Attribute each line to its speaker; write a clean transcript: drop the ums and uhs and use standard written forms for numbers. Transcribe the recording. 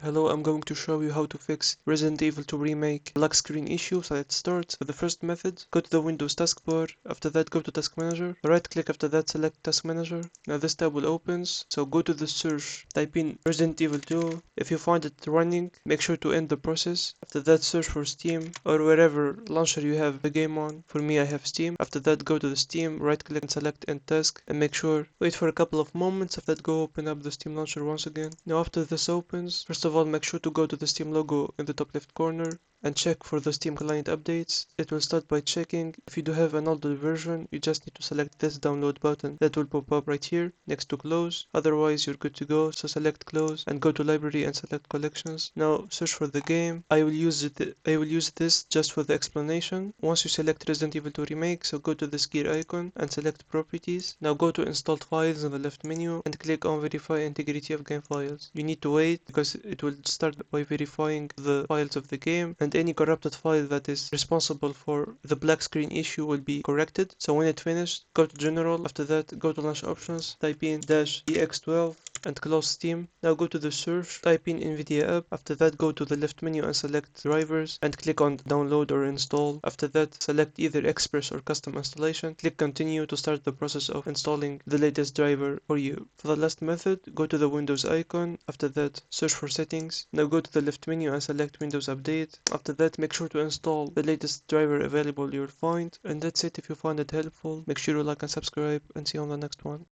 Speaker 1: Hello, I'm going to show you how to fix Resident Evil 2 Remake lock screen issue. So let's start with the first method. Go to the Windows taskbar. After that, go to Task Manager. Right click after that, select Task Manager. Now this tab will open. So go to the search, type in Resident Evil 2. If you find it running, make sure to end the process. After that, search for Steam or wherever launcher you have the game on. For me, I have Steam. After that, go to the Steam, right click and select End Task and make sure wait for a couple of moments. After that, go open up the Steam launcher once again. Now after this opens, first of all, make sure to go to the Steam logo in the top left corner and check for the Steam client updates. It will start by checking. If you do have an older version, you just need to select this download button that will pop up right here next to close. Otherwise, you're good to go. So select close and go to library and select collections. Now search for the game. I will use this just for the explanation. Once you select Resident Evil 2 Remake, so go to this gear icon and select properties. Now go to installed files in the left menu and click on verify integrity of game files. You need to wait because it will start by verifying the files of the game, and any corrupted file that is responsible for the black screen issue will be corrected. So when it finished, go to general. After that, go to launch options, type in -ex12 and close Steam. Now go to the search, type in NVIDIA app. After that, go to the left menu and select drivers and click on download or install. After that, select either Express or custom installation. Click continue to start the process of installing the latest driver for you. For the last method, go to the Windows icon. After that, search for settings. Now go to the left menu and select Windows Update. After that, make sure to install the latest driver available you'll find. And that's it. If you found it helpful, make sure to like and subscribe, and see you on the next one.